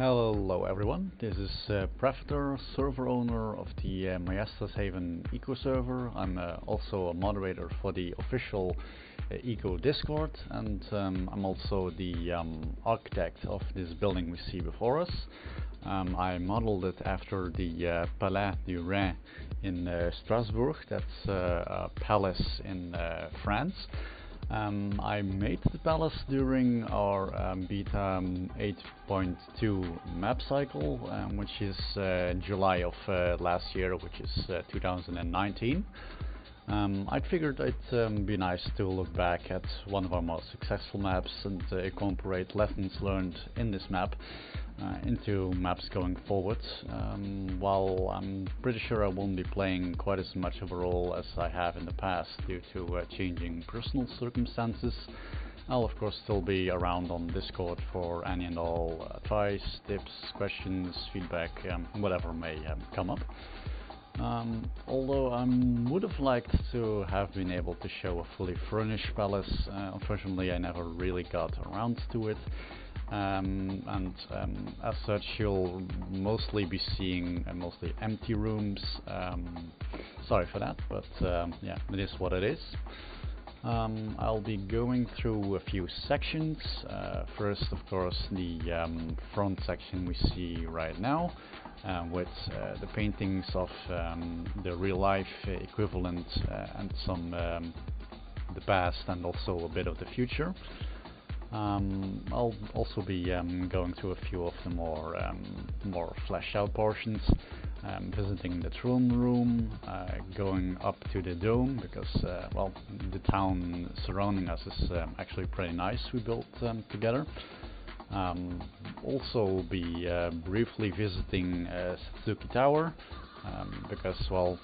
Hello everyone, this is Predator, server owner of the MaiestasHaven eco server. I'm also a moderator for the official eco Discord, and I'm also the architect of this building we see before us. I modeled it after the Palais du Rhin in Strasbourg. That's a palace in France. I made the palace during our beta 8.2 map cycle, which is July of last year, which is 2019. I figured it'd be nice to look back at one of our most successful maps and incorporate lessons learned in this map into maps going forward. While I'm pretty sure I won't be playing quite as much of a role as I have in the past due to changing personal circumstances, I'll of course still be around on Discord for any and all advice, tips, questions, feedback, whatever may come up. Although I would have liked to have been able to show a fully furnished palace, unfortunately I never really got around to it. As such, you'll mostly be seeing mostly empty rooms. Sorry for that, but yeah, it is what it is. I'll be going through a few sections. First, of course, the front section we see right now, with the paintings of the real-life equivalent and some the past and also a bit of the future. I'll also be going through a few of the more fleshed out portions, visiting the throne room, going up to the dome, because well, the town surrounding us is actually pretty nice. We built together. Also be briefly visiting Suzuki Tower, because well,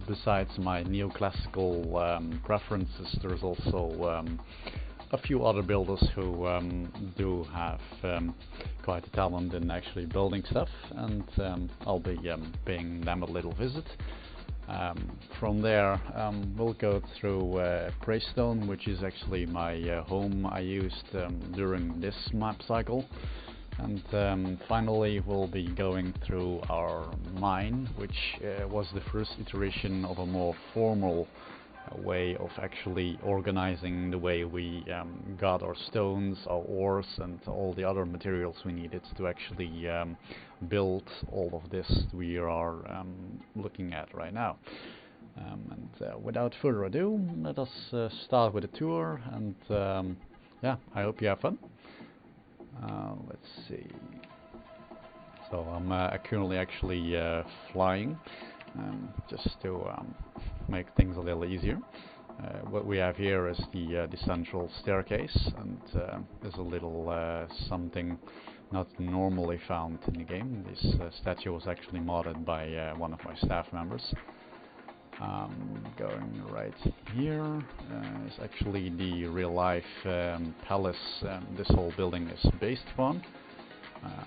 besides my neoclassical preferences, there's also a few other builders who do have quite a talent in actually building stuff, and I'll be paying them a little visit. From there, we'll go through Praystone, which is actually my home I used during this map cycle. And finally we'll be going through our mine, which was the first iteration of a more formal way of actually organizing the way we got our stones, our ores, and all the other materials we needed to actually build all of this we are looking at right now. Without further ado, let us start with a tour, and yeah, I hope you have fun. Let's see. So I'm currently actually flying, just to make things a little easier. What we have here is the central staircase, and there's a little something not normally found in the game. This statue was actually modded by one of my staff members. Going right here is actually the real-life palace this whole building is based upon.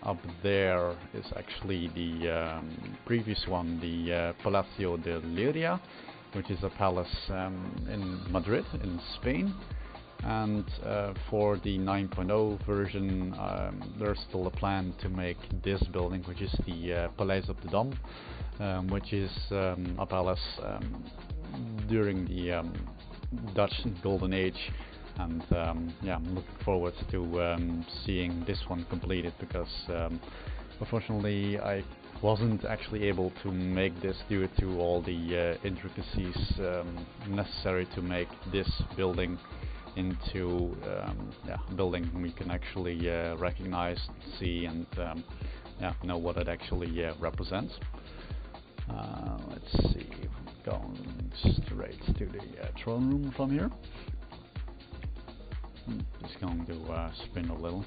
Up there is actually the previous one, the Palais de Rhin, which is a palace in Madrid, in Spain. And for the 9.0 version, there's still a plan to make this building, which is the Palais of the Dom, which is a palace during the Dutch Golden Age. And yeah, I'm looking forward to seeing this one completed, because unfortunately I wasn't actually able to make this due to all the intricacies necessary to make this building into yeah, a building we can actually recognize, see, and yeah, know what it actually represents. Let's see, going straight to the throne room from here. Just going to spin a little.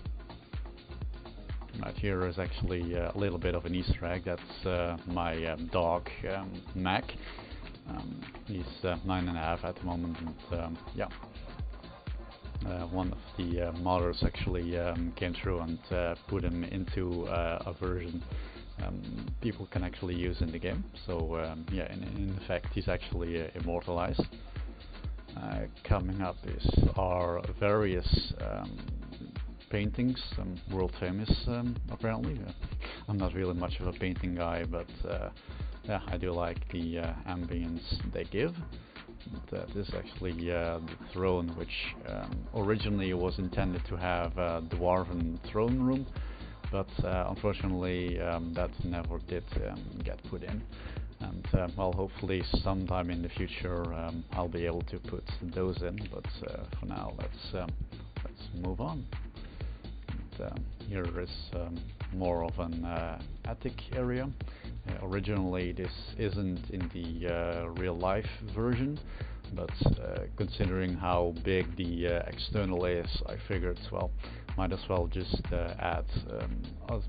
Right here is actually a little bit of an Easter egg. That's my dog, Mac. He's 9.5 at the moment, and yeah, one of the modders actually came through and put him into a version people can actually use in the game. So yeah, in fact, he's actually immortalized. Coming up is our various paintings, world famous apparently. I'm not really much of a painting guy, but yeah, I do like the ambience they give. This is actually the throne, which originally was intended to have a dwarven throne room, but unfortunately that never did get put in. And well, hopefully sometime in the future I'll be able to put those in, but for now let's move on. And, here is more of an attic area. Originally this isn't in the real life version, but considering how big the external is, I figured, well, might as well just add a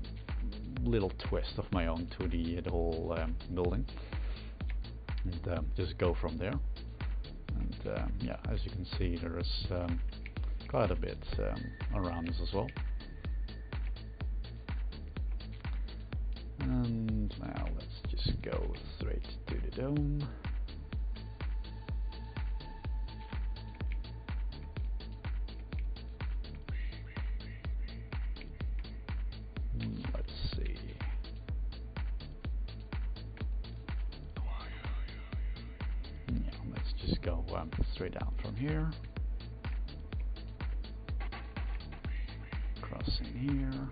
little twist of my own to the whole building, and just go from there. And yeah, as you can see, there is quite a bit around us as well. And now let's just go straight to the dome. Let's see. Yeah, let's just go straight down from here. Crossing here.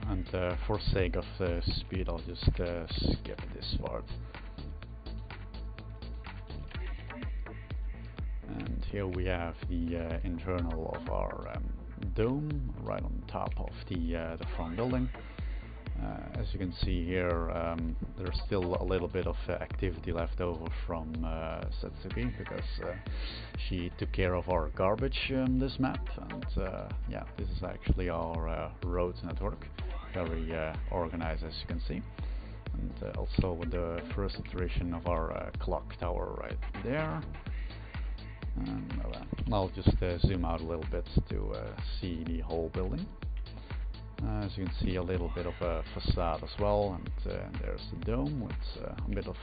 And for sake of speed, I'll just skip this part. And here we have the internal of our dome, right on top of the front building. As you can see here, there's still a little bit of activity left over from Satsuki, because she took care of our garbage this map, and yeah, this is actually our road network, very organized, as you can see. And also the first iteration of our clock tower right there. And I'll just zoom out a little bit to see the whole building. As you can see, a little bit of a facade as well, and there's the dome with a bit of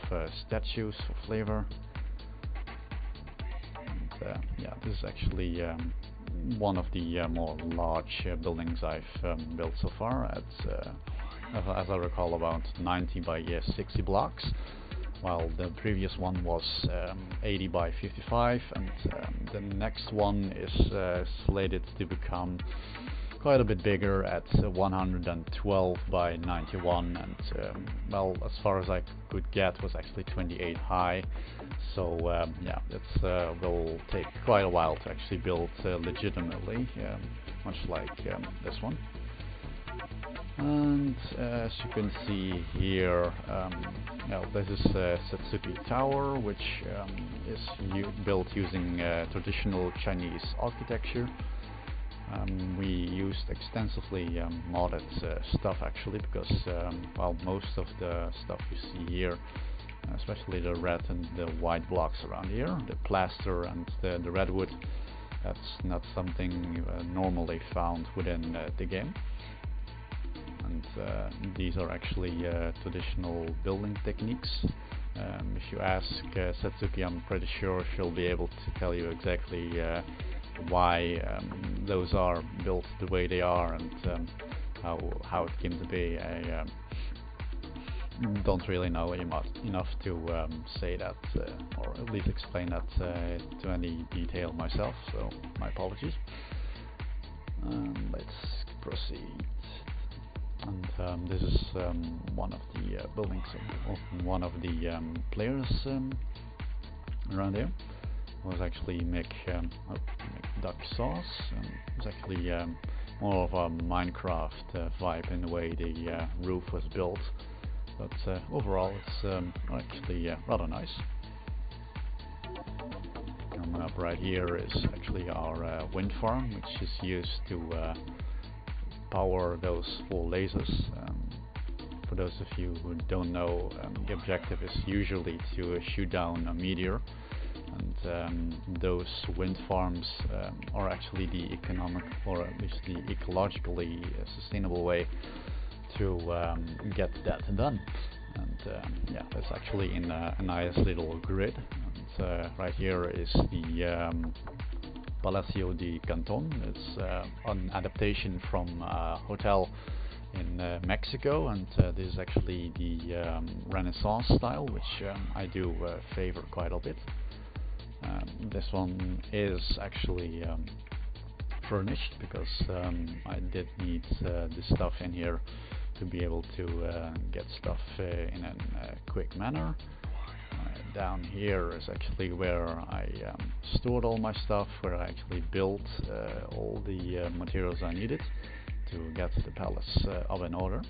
statues for flavor. And yeah, this is actually one of the more large buildings I've built so far. As I recall, about 90 by 60 blocks, while the previous one was 80 by 55, and the next one is slated to become quite a bit bigger at 112 by 91, and well, as far as I could get, was actually 28 high. So yeah, it will take quite a while to actually build legitimately, much like this one. And as you can see here, this is Satsuki Tower, which is built using traditional Chinese architecture. We used extensively modded stuff actually, because well, most of the stuff you see here, especially the red and the white blocks around here, the plaster and the redwood, that's not something normally found within the game. And these are actually traditional building techniques. If you ask Satsuki, I'm pretty sure she'll be able to tell you exactly why those are built the way they are, and how it came to be. I don't really know enough to say that, or at least explain that to any detail myself, so my apologies. Let's proceed. And this is one of the buildings of one of the players around here. Was actually make duck sauce. It was actually more of a Minecraft vibe in the way the roof was built, but overall it's actually rather nice. Coming up right here is actually our wind farm, which is used to power those 4 lasers. For those of you who don't know, the objective is usually to shoot down a meteor. And those wind farms are actually the economic, or at least the ecologically sustainable way to get that done. And yeah, that's actually in a nice little grid. right here is the Palacio de Canton. It's an adaptation from a hotel in Mexico, and this is actually the Renaissance style, which I do favor quite a bit. This one is actually furnished because I did need this stuff in here to be able to get stuff in a quick manner. Down here is actually where I stored all my stuff, where I actually built all the materials I needed to get the palace up in order.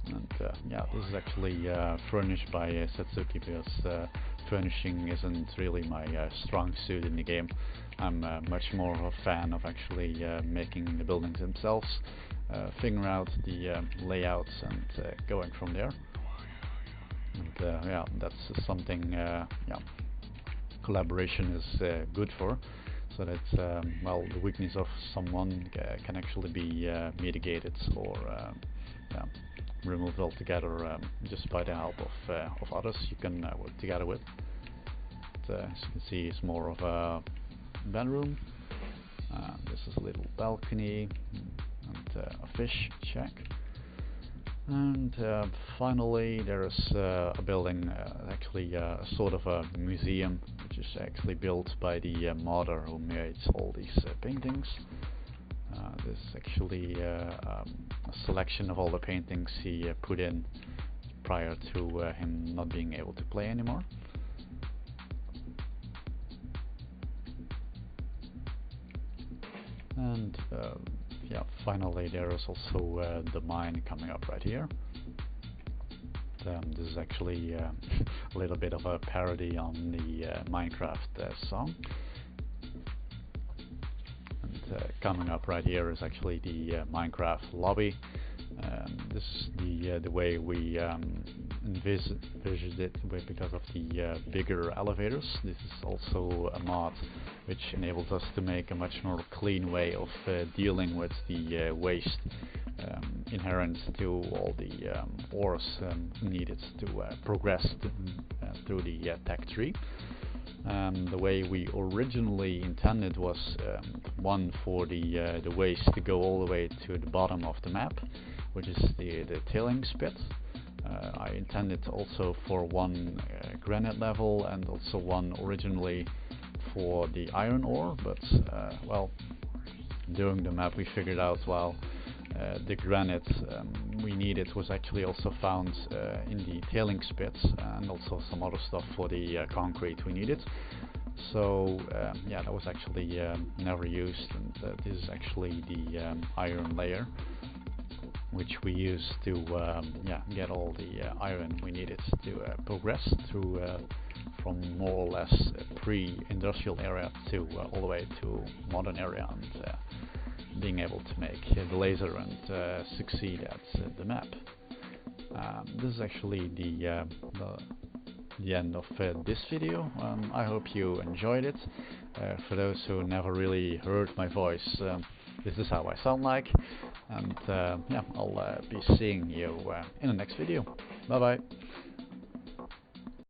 And yeah, this is actually furnished by Satsuki because furnishing isn't really my strong suit in the game. I'm much more of a fan of actually making the buildings themselves, figuring out the layouts and going from there. And yeah, that's something collaboration is good for, so that well, the weakness of someone can actually be mitigated or removed altogether just by the help of others you can work together with. But, as you can see, it's more of a bedroom. This is a little balcony and a fish shack. And finally, there's a building, actually sort of a museum, which is actually built by the modder who made all these paintings. This is actually a selection of all the paintings he put in prior to him not being able to play anymore. And yeah, finally there is also the mine coming up right here. This is actually a little bit of a parody on the Minecraft song. And coming up right here is actually the Minecraft lobby. This is the way we envisioned it because of the bigger elevators. This is also a mod which enables us to make a much more clean way of dealing with the waste inherent to all the ores needed to progress through the tech tree. The way we originally intended was one for the waste to go all the way to the bottom of the map, which is the tailings pit. I intended also for one granite level and also one originally for the iron ore, but well, during the map we figured out, well, the granite we needed was actually also found in the tailings pits, and also some other stuff for the concrete we needed. So yeah, that was actually never used, and this is actually the iron layer, which we used to yeah, get all the iron we needed to progress through from more or less pre-industrial area to all the way to modern area, and being able to make the laser and succeed at the map. This is actually the end of this video. I hope you enjoyed it. For those who never really heard my voice, this is how I sound like, and yeah, I'll be seeing you in the next video. Bye bye.